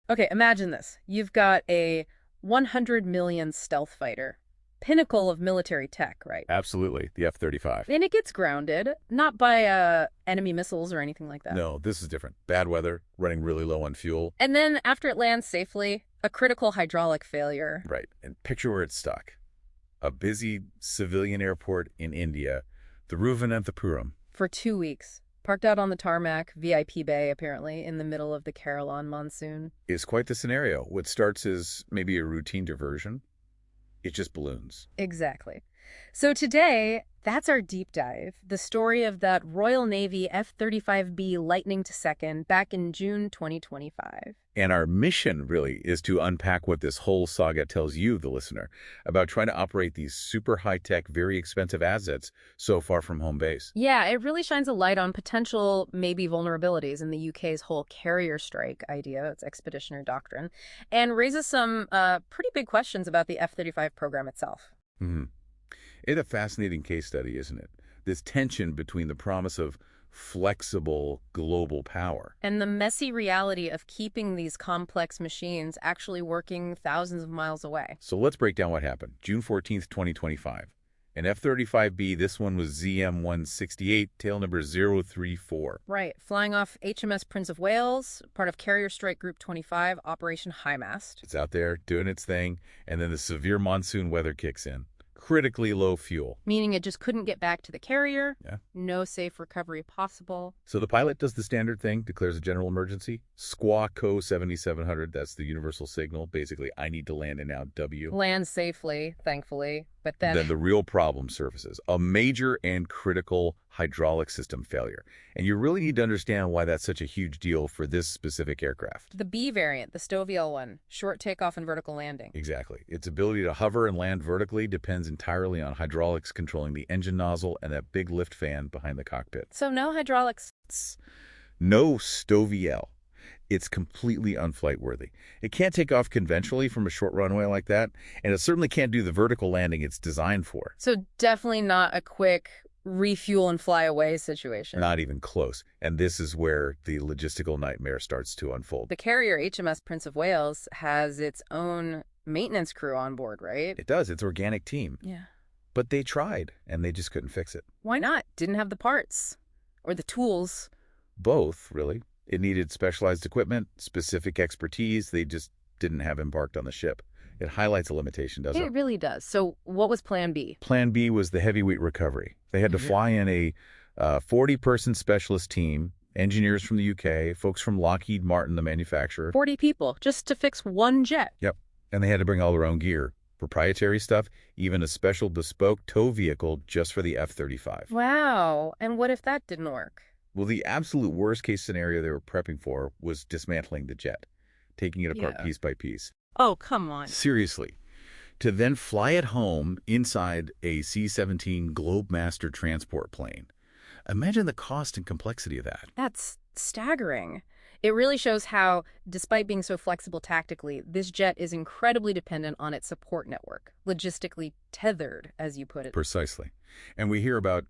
Okay, imagine this. You've got a 100 million stealth fighter, pinnacle of military tech, right? Absolutely, the F-35. And it gets grounded, not by enemy missiles or anything like that. No, this is different. Bad weather, running really low on fuel. And then after it lands safely, a critical hydraulic failure. Right, and picture where it's stuck. A busy civilian airport in India, Thiruvananthapuram. For 2 weeks. Parked out on the tarmac, VIP bay apparently, in the middle of the Carolyn monsoon. Is quite the scenario. What starts as maybe a routine diversion, it just balloons. Exactly. So today, that's our deep dive. The story of that Royal Navy F-35B Lightning to Second back in June 2025. And our mission really is to unpack what this whole saga tells you, the listener, about trying to operate these super high-tech, very expensive assets so far from home base. Yeah, it really shines a light on potential, maybe vulnerabilities in the UK's whole carrier strike idea, its expeditionary doctrine, and raises some pretty big questions about the F-35 program itself. Hmm. It's a fascinating case study, isn't it? This tension between the promise of flexible global power. And the messy reality of keeping these complex machines actually working thousands of miles away. So let's break down what happened. June 14th, 2025. An F-35B, this one was ZM-168, tail number 034. Right, flying off HMS Prince of Wales, part of Carrier Strike Group 25, Operation High Mast. It's out there doing its thing, and then the severe monsoon weather kicks in. Critically low fuel. Meaning it just couldn't get back to the carrier. Yeah. No safe recovery possible. So the pilot does the standard thing, declares a general emergency. Squawk Co 7700, that's the universal signal. Basically, I need to land in now W. Land safely, thankfully. But then The real problem surfaces, a major and critical hydraulic system failure. And you really need to understand why that's such a huge deal for this specific aircraft. the B variant, the Stoviel one, short takeoff and vertical landing. Exactly. Its ability to hover and land vertically depends entirely on hydraulics controlling the engine nozzle and that big lift fan behind the cockpit. So no hydraulics. No Stoviel. It's completely unflight-worthy. It can't take off conventionally from a short runway like that, and it certainly can't do the vertical landing it's designed for. So definitely not a quick refuel and fly away situation. Not even close. And this is where the logistical nightmare starts to unfold. The carrier HMS Prince of Wales has its own maintenance crew on board, right? It does. It's organic team. Yeah. But they tried, and they just couldn't fix it. Why not? Didn't have the parts or the tools. Both, really. It needed specialized equipment, specific expertise they just didn't have embarked on the ship. It highlights a limitation, doesn't It it? really does. So what was plan B? Plan B was the heavyweight recovery. They had to fly in a 40-person specialist team, engineers from the UK, folks from Lockheed Martin, the manufacturer. 40 people just to fix one jet. Yep. And they had to bring all their own gear, proprietary stuff, even a special bespoke tow vehicle just for the F-35. Wow. And what if that didn't work? Well, the absolute worst-case scenario they were prepping for was dismantling the jet, taking it apart Yeah. piece by piece. Oh, come on. Seriously. To then fly it home inside a C-17 Globemaster transport plane. Imagine the cost and complexity of that. That's staggering. It really shows how, despite being so flexible tactically, this jet is incredibly dependent on its support network, logistically tethered, as you put it. Precisely. And we hear about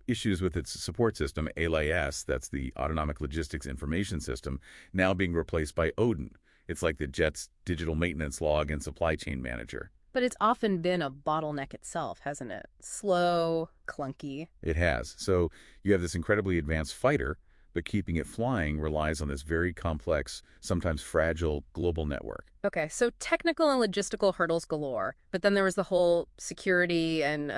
issues with its support system, ALIS, that's the Autonomic Logistics Information System, now being replaced by Odin. It's like the jet's digital maintenance log and supply chain manager. But it's often been a bottleneck itself, hasn't it? Slow, clunky. It has. So you have this incredibly advanced fighter, but keeping it flying relies on this very complex, sometimes fragile global network. Okay, so technical and logistical hurdles galore, but then there was the whole security and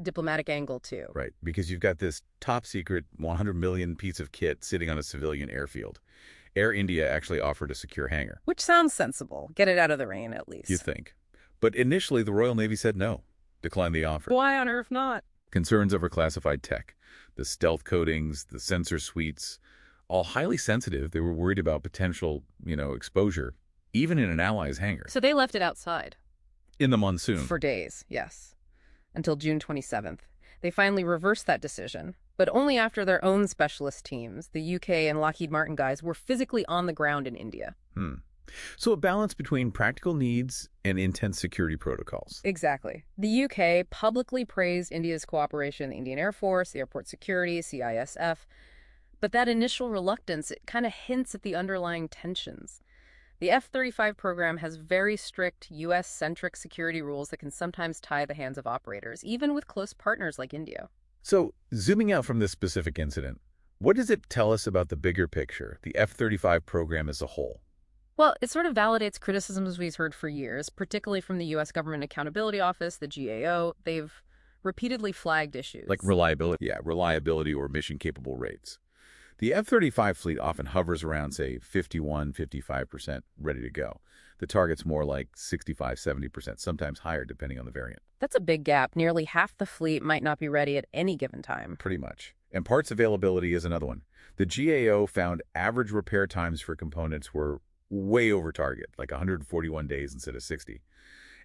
diplomatic angle too. Right, because you've got this top-secret 100 million piece of kit sitting on a civilian airfield. Air India actually offered a secure hangar. Which sounds sensible. Get it out of the rain, at least. You think. But initially, the Royal Navy said no, declined the offer. Why on earth not? Concerns over classified tech, the stealth coatings, the sensor suites, all highly sensitive. They were worried about potential, exposure, even in an ally's hangar. So they left it outside. In the monsoon. For days, yes. Until June 27th. They finally reversed that decision, but only after their own specialist teams, the UK and Lockheed Martin guys, were physically on the ground in India. So a balance between practical needs and intense security protocols. Exactly. The UK publicly praised India's cooperation, the Indian Air Force, the airport security, CISF. But that initial reluctance, it kind of hints at the underlying tensions. The F-35 program has very strict U.S.-centric security rules that can sometimes tie the hands of operators, even with close partners like India. So, zooming out from this specific incident, what does it tell us about the bigger picture, the F-35 program as a whole? Well, it sort of validates criticisms we've heard for years, particularly from the U.S. Government Accountability Office, the GAO. They've repeatedly flagged Like issues. reliability? Yeah, reliability or mission-capable rates. The F-35 fleet often hovers around, say, 51, 55% ready to go. The target's more like 65, 70%, sometimes higher depending on the variant. That's a big gap. Nearly half the fleet might not be ready at any given time. Pretty much. And parts availability is another one. The GAO found average repair times for components were way over target, like 141 days instead of 60.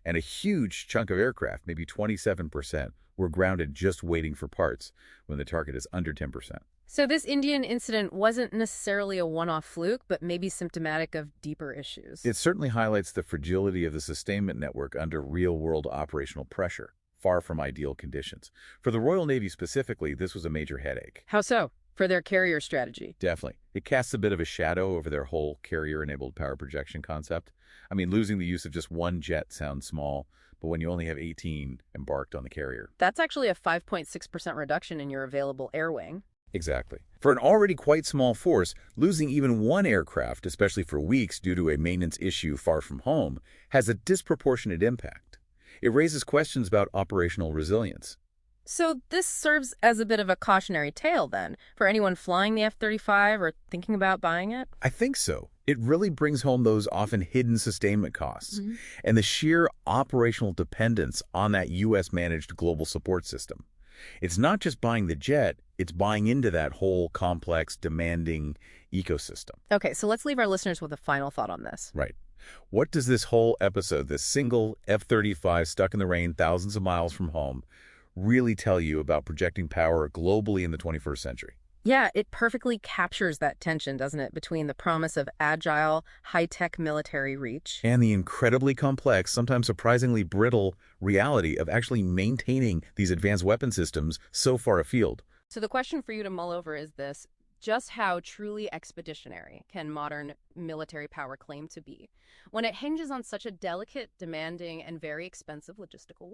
And a huge chunk of aircraft, maybe 27%, were grounded just waiting for parts when the target is under 10%. So this Indian incident wasn't necessarily a one-off fluke, but maybe symptomatic of deeper issues. It certainly highlights the fragility of the sustainment network under real-world operational pressure, far from ideal conditions. For the Royal Navy specifically, this was a major headache. How so? For their carrier strategy. Definitely. It casts a bit of a shadow over their whole carrier-enabled power projection concept. I mean, losing the use of just one jet sounds small, but when you only have 18 embarked on the carrier. That's actually a 5.6% reduction in your available air wing. Exactly. For an already quite small force, losing even one aircraft, especially for weeks due to a maintenance issue far from home, has a disproportionate impact. It raises questions about operational resilience. So this serves as a bit of a cautionary tale, then, for anyone flying the F-35 or thinking about buying it? I think so. It really brings home those often hidden sustainment costs Mhm. and the sheer operational dependence on that U.S.-managed global support system. It's not just buying the jet, it's buying into that whole complex, demanding ecosystem. Okay, so let's leave our listeners with a final thought on this. Right. What does this whole episode, this single F-35 stuck in the rain thousands of miles from home, really tell you about projecting power globally in the 21st century? Yeah, it perfectly captures that tension, doesn't it, between the promise of agile, high-tech military reach. And the incredibly complex, sometimes surprisingly brittle reality of actually maintaining these advanced weapon systems so far afield. So the question for you to mull over is this: just how truly expeditionary can modern military power claim to be when it hinges on such a delicate, demanding, and very expensive logistical